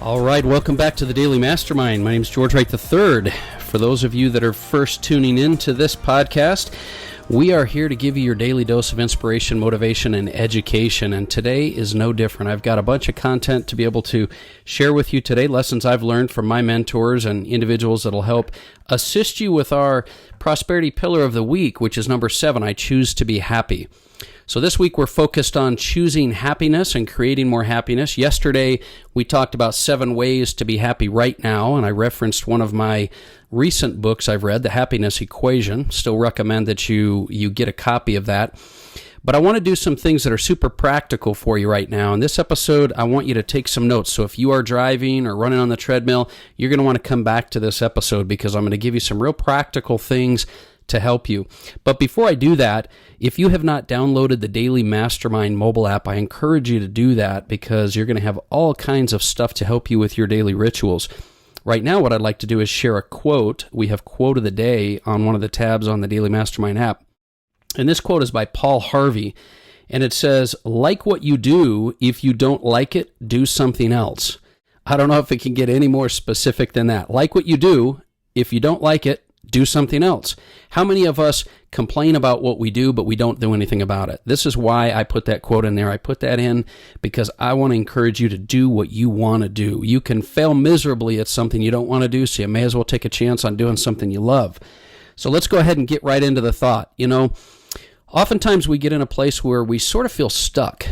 All right, welcome back to the Daily Mastermind. My name is George Wright III. For those of you that are first tuning in to this podcast, we are here to give you your daily dose of inspiration, motivation, and education, and today is no different. I've got a bunch of content to be able to share with you today, lessons I've learned from my mentors and individuals that will help assist you with our prosperity pillar of the week, which is number 7, I choose to be happy. So this week we're focused on choosing happiness and creating more happiness. Yesterday we talked about 7 ways to be happy right now, and I referenced one of my recent books I've read, The Happiness Equation. Still recommend that you get a copy of that. But I want to do some things that are super practical for you right now. In this episode, I want you to take some notes. So if you are driving or running on the treadmill, you're going to want to come back to this episode because I'm going to give you some real practical things to help you. But before I do that, if you have not downloaded the Daily Mastermind mobile app, I encourage you to do that because you're going to have all kinds of stuff to help you with your daily rituals. Right now, what I'd like to do is share a quote. We have Quote of the Day on one of the tabs on the Daily Mastermind app. And this quote is by Paul Harvey. And it says, "Like what you do, if you don't like it, do something else." I don't know if it can get any more specific than that. Like what you do, if you don't like it, do something else. How many of us complain about what we do, but we don't do anything about it? This is why I put that quote in there. I put that in because I want to encourage you to do what you want to do. You can fail miserably at something you don't want to do, so you may as well take a chance on doing something you love. So let's go ahead and get right into the thought. Oftentimes we get in a place where we sort of feel stuck.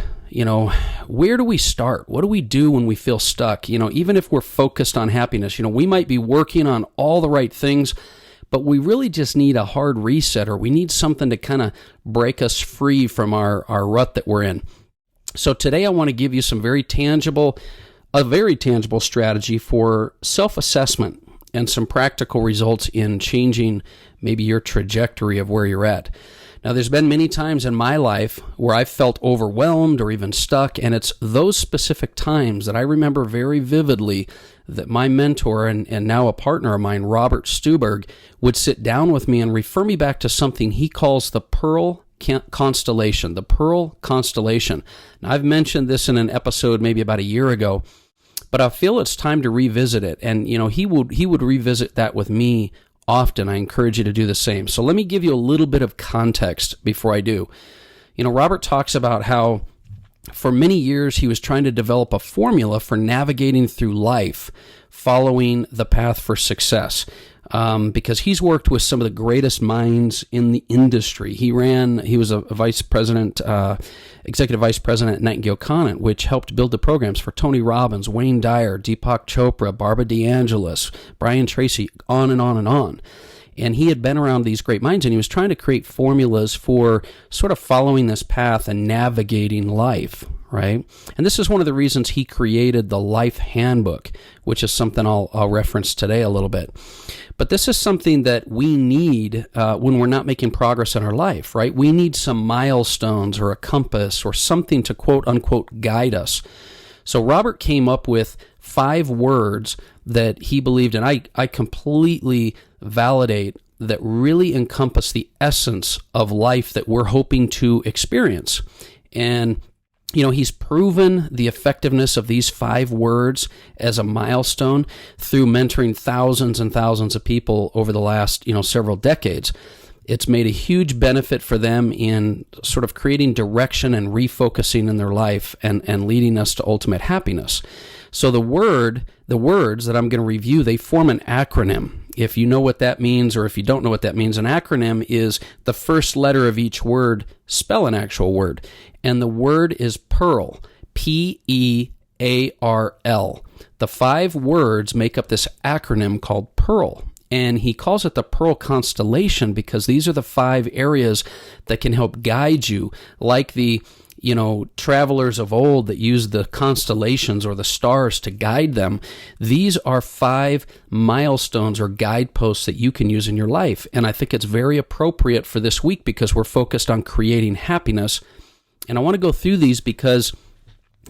Where do we start? What do we do when we feel stuck? Even if we're focused on happiness, we might be working on all the right things, but we really just need a hard reset, or we need something to kind of break us free from our rut that we're in. So today I want to give you a very tangible strategy for self-assessment and some practical results in changing maybe your trajectory of where you're at. Now, there's been many times in my life where I've felt overwhelmed or even stuck, and it's those specific times that I remember very vividly that my mentor and now a partner of mine, Robert Stuberg, would sit down with me and refer me back to something he calls the PEARL Constellation, the PEARL Constellation. Now, I've mentioned this in an episode maybe about a year ago, but I feel it's time to revisit it, and he would revisit that with me often. I encourage you to do the same. So let me give you a little bit of context before I do. Robert talks about how for many years he was trying to develop a formula for navigating through life, following the path for success. Because he's worked with some of the greatest minds in the industry. He was a executive vice president at Nightingale Conant, which helped build the programs for Tony Robbins, Wayne Dyer, Deepak Chopra, Barbara DeAngelis, Brian Tracy, on and on and on. And he had been around these great minds, and he was trying to create formulas for sort of following this path and navigating life, right? And this is one of the reasons he created the Life Handbook, which is something I'll reference today a little bit. But this is something that we need when we're not making progress in our life, right? We need some milestones or a compass or something to quote-unquote guide us. So Robert came up with 5 words that he believed, and I completely validate, that really encompass the essence of life that we're hoping to experience. And he's proven the effectiveness of these 5 words as a milestone through mentoring thousands and thousands of people over the last, several decades. It's made a huge benefit for them in sort of creating direction and refocusing in their life and leading us to ultimate happiness. So the words that I'm going to review, they form an acronym. If you know what that means, or if you don't know what that means, an acronym is the first letter of each word spell an actual word. And the word is PEARL, P-E-A-R-L. The 5 words make up this acronym called PEARL. And he calls it the PEARL Constellation because these are the 5 areas that can help guide you, like the travelers of old that used the constellations or the stars to guide them. These are 5 milestones or guideposts that you can use in your life. And I think it's very appropriate for this week because we're focused on creating happiness. And I want to go through these because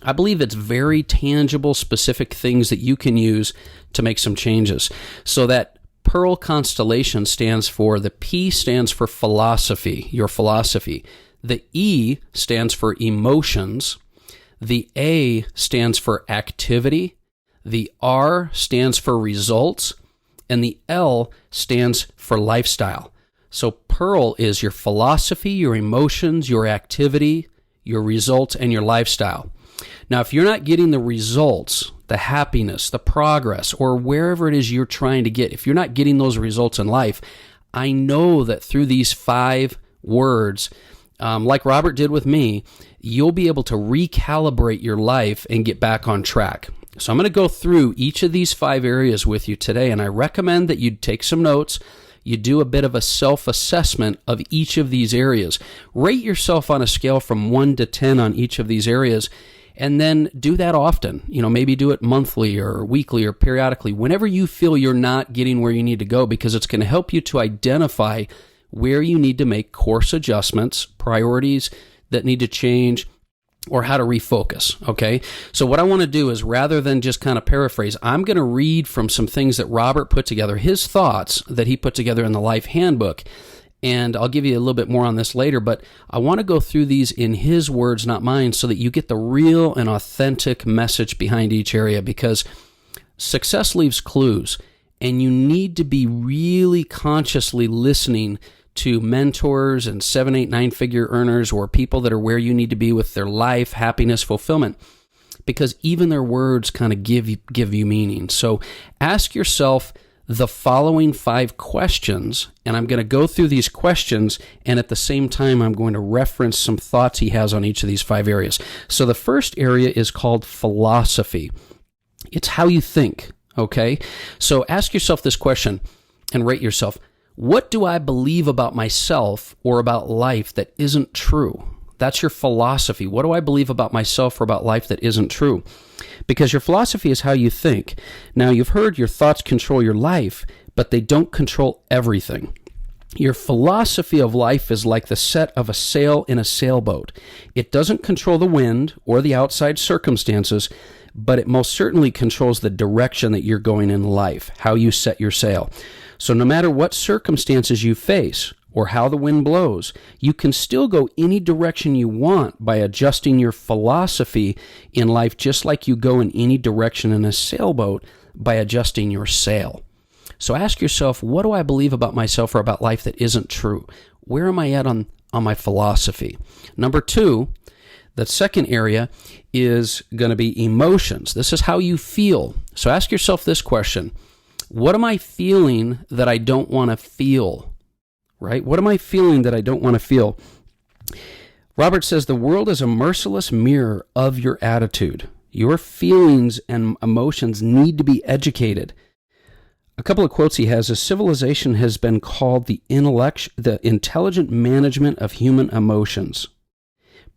I believe it's very tangible, specific things that you can use to make some changes. So that PEARL Constellation stands for, the P stands for philosophy, your philosophy. The E stands for emotions. The A stands for activity. The R stands for results, and the L stands for lifestyle. So PEARL is your philosophy, your emotions, your activity, your results, and your lifestyle. Now, if you're not getting the results, the happiness, the progress, or wherever it is you're trying to get, if you're not getting those results in life, I know that through these 5 words, like Robert did with me, you'll be able to recalibrate your life and get back on track. So I'm going to go through each of these 5 areas with you today, and I recommend that you take some notes. You do a bit of a self-assessment of each of these areas. Rate yourself on a scale from 1 to 10 on each of these areas, and then do that often. Maybe do it monthly or weekly or periodically, whenever you feel you're not getting where you need to go, because it's going to help you to identify where you need to make course adjustments, priorities that need to change, or how to refocus, okay? So what I want to do is, rather than just kind of paraphrase, I'm going to read from some things that Robert put together, his thoughts that he put together in the Life Handbook, and I'll give you a little bit more on this later, but I want to go through these in his words, not mine, so that you get the real and authentic message behind each area, because success leaves clues, and you need to be really consciously listening to mentors and 7, 8, 9-figure earners, or people that are where you need to be with their life, happiness, fulfillment, because even their words kind of give you meaning. So ask yourself the following 5 questions, and I'm going to go through these questions, and at the same time I'm going to reference some thoughts he has on each of these 5 areas. So the first area is called philosophy. It's how you think, okay? So ask yourself this question and rate yourself. What do I believe about myself or about life that isn't true? That's your philosophy. What do I believe about myself or about life that isn't true? Because your philosophy is how you think. Now, you've heard your thoughts control your life, but they don't control everything. Your philosophy of life is like the set of a sail in a sailboat. It doesn't control the wind or the outside circumstances, but it most certainly controls the direction that you're going in life, how you set your sail. So no matter what circumstances you face or how the wind blows, you can still go any direction you want by adjusting your philosophy in life, just like you go in any direction in a sailboat by adjusting your sail. So ask yourself, what do I believe about myself or about life that isn't true? Where am I at on my philosophy? Number 2, the second area is going to be emotions. This is how you feel. So ask yourself this question. What am I feeling that I don't want to feel? Right? What am I feeling that I don't want to feel? Robert says the world is a merciless mirror of your attitude. Your feelings and emotions need to be educated. A couple of quotes he has is, civilization has been called the intelligent management of human emotions.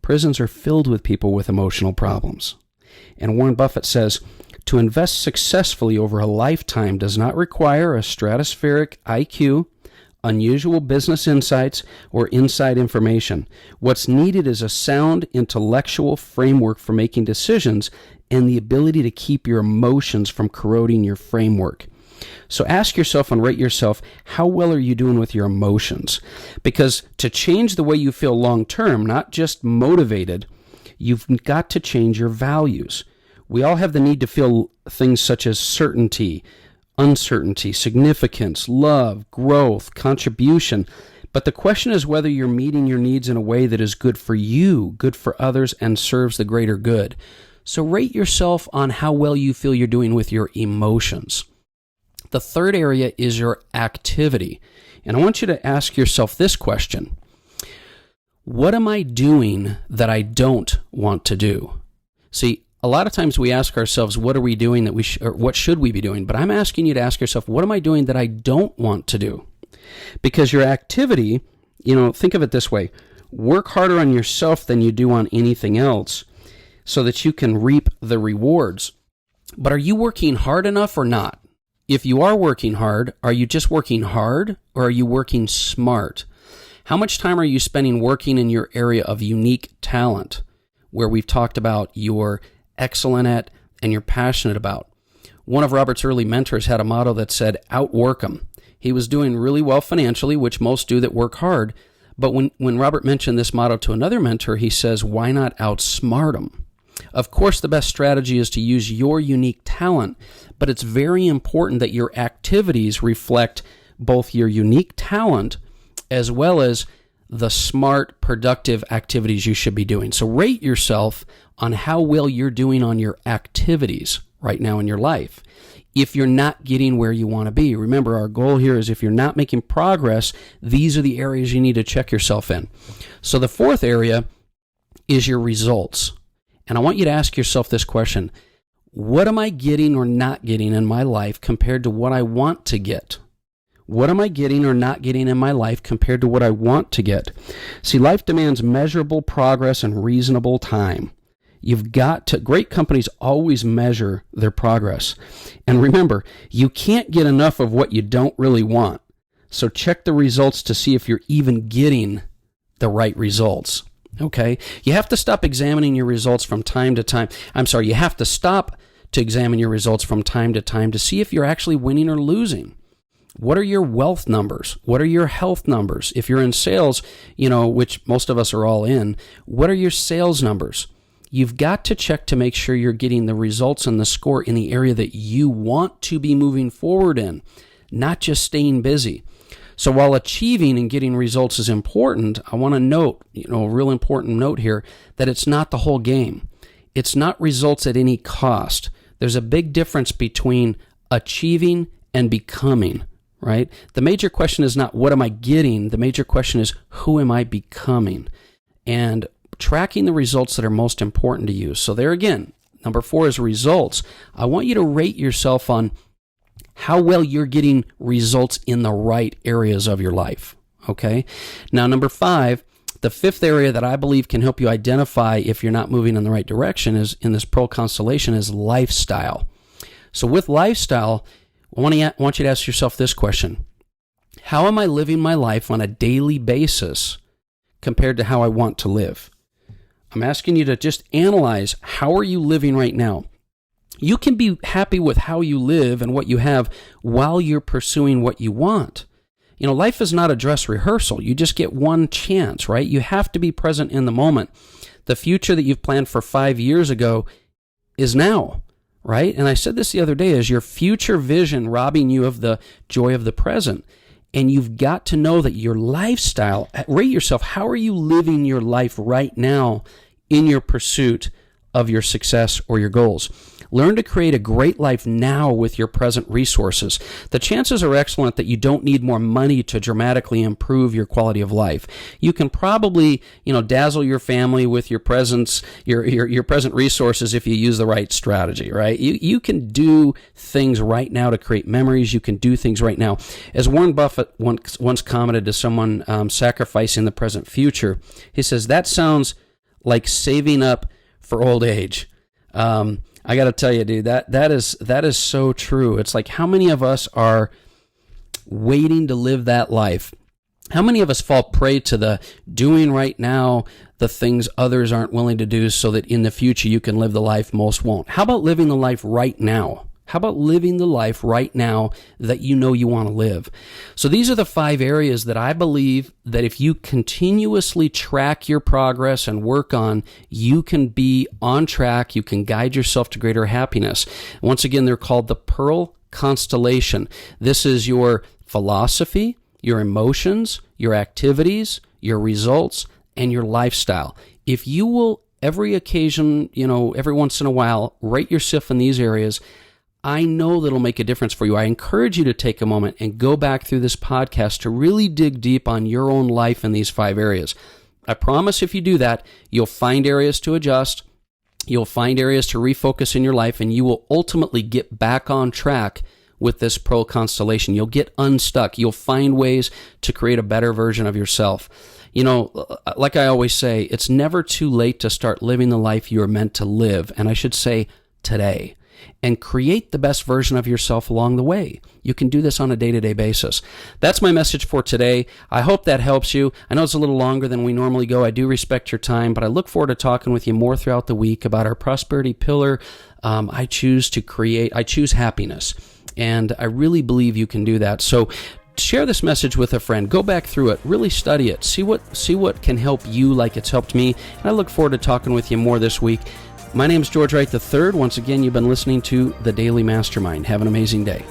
Prisons are filled with people with emotional problems. And Warren Buffett says, to invest successfully over a lifetime does not require a stratospheric IQ, unusual business insights, or inside information. What's needed is a sound intellectual framework for making decisions and the ability to keep your emotions from corroding your framework. So ask yourself and rate yourself, how well are you doing with your emotions? Because to change the way you feel long term, not just motivated, you've got to change your values. We all have the need to feel things such as certainty, uncertainty, significance, love, growth, contribution. But the question is whether you're meeting your needs in a way that is good for you, good for others, and serves the greater good. So rate yourself on how well you feel you're doing with your emotions. The third area is your activity. And I want you to ask yourself this question. What am I doing that I don't want to do? See, a lot of times we ask ourselves, what are we doing that or what should we be doing? But I'm asking you to ask yourself, what am I doing that I don't want to do? Because your activity, think of it this way. Work harder on yourself than you do on anything else so that you can reap the rewards. But are you working hard enough or not? If you are working hard, are you just working hard or are you working smart? How much time are you spending working in your area of unique talent, where we've talked about you're excellent at and you're passionate about? One of Robert's early mentors had a motto that said, outwork them. He was doing really well financially, which most do that work hard. But when Robert mentioned this motto to another mentor, he says, why not outsmart them? Of course, the best strategy is to use your unique talent, but it's very important that your activities reflect both your unique talent as well as the smart, productive activities you should be doing. So rate yourself on how well you're doing on your activities right now in your life. If you're not getting where you want to be, remember our goal here is if you're not making progress, these are the areas you need to check yourself in. So the fourth area is your results. And I want you to ask yourself this question: what am I getting or not getting in my life compared to what I want to get? What am I getting or not getting in my life compared to what I want to get? See, life demands measurable progress and reasonable time. You've got to, great companies always measure their progress. And remember, you can't get enough of what you don't really want. So check the results to see if you're even getting the right results. Okay? You have to stop examining your results from time to time. You have to stop to examine your results from time to see if you're actually winning or losing. What are your wealth numbers? What are your health numbers? If you're in sales, which most of us are all in, what are your sales numbers? You've got to check to make sure you're getting the results and the score in the area that you want to be moving forward in, not just staying busy. So while achieving and getting results is important, I want to note, a real important note here, that it's not the whole game. It's not results at any cost. There's a big difference between achieving and becoming, right? The major question is not what am I getting? The major question is who am I becoming? And tracking the results that are most important to you. So there again, number 4 is results. I want you to rate yourself on how well you're getting results in the right areas of your life. Okay? Now, number 5, the 5th area that I believe can help you identify if you're not moving in the right direction is in this PEARL Constellation is lifestyle. So with lifestyle, I want you to ask yourself this question: how am I living my life on a daily basis compared to how I want to live? I'm asking you to just analyze, how are you living right now? You can be happy with how you live and what you have while you're pursuing what you want. Life is not a dress rehearsal. You just get one chance, right? You have to be present in the moment. The future that you've planned for 5 years ago is now, right? And I said this the other day, is your future vision robbing you of the joy of the present? And you've got to know that your lifestyle, rate yourself, how are you living your life right now in your pursuit of your success or your goals? Learn to create a great life now with your present resources. The chances are excellent that you don't need more money to dramatically improve your quality of life. You can probably, dazzle your family with your presence, your present resources if you use the right strategy, right? You can do things right now to create memories. You can do things right now. As Warren Buffett once commented to someone sacrificing the present future, he says, that sounds like saving up for old age. I got to tell you, dude, that is so true. It's like, how many of us are waiting to live that life? How many of us fall prey to the doing right now the things others aren't willing to do so that in the future you can live the life most won't? How about living the life right now? How about living the life right now that you know you want to live? So these are the 5 areas that I believe that if you continuously track your progress and work on, you can be on track, you can guide yourself to greater happiness. Once again, they're called the PEARL Constellation. This is your philosophy, your emotions, your activities, your results, and your lifestyle. If you will every occasion, every once in a while, rate yourself in these areas, I know that'll make a difference for you. I encourage you to take a moment and go back through this podcast to really dig deep on your own life in these 5 areas. I promise if you do that, you'll find areas to adjust, you'll find areas to refocus in your life, and you will ultimately get back on track with this PEARL Constellation. You'll get unstuck. You'll find ways to create a better version of yourself. Like I always say, it's never too late to start living the life you are meant to live, and I should say today. And create the best version of yourself along the way. You can do this on a day-to-day basis. That's my message for today. I hope that helps you. I know it's a little longer than we normally go. I do respect your time, but I look forward to talking with you more throughout the week about our prosperity pillar. I choose happiness, and I really believe you can do that. So share this message with a friend. Go back through it. Really study it. See what can help you like it's helped me. And I look forward to talking with you more this week. My name is George Wright III. Once again, you've been listening to The Daily Mastermind. Have an amazing day.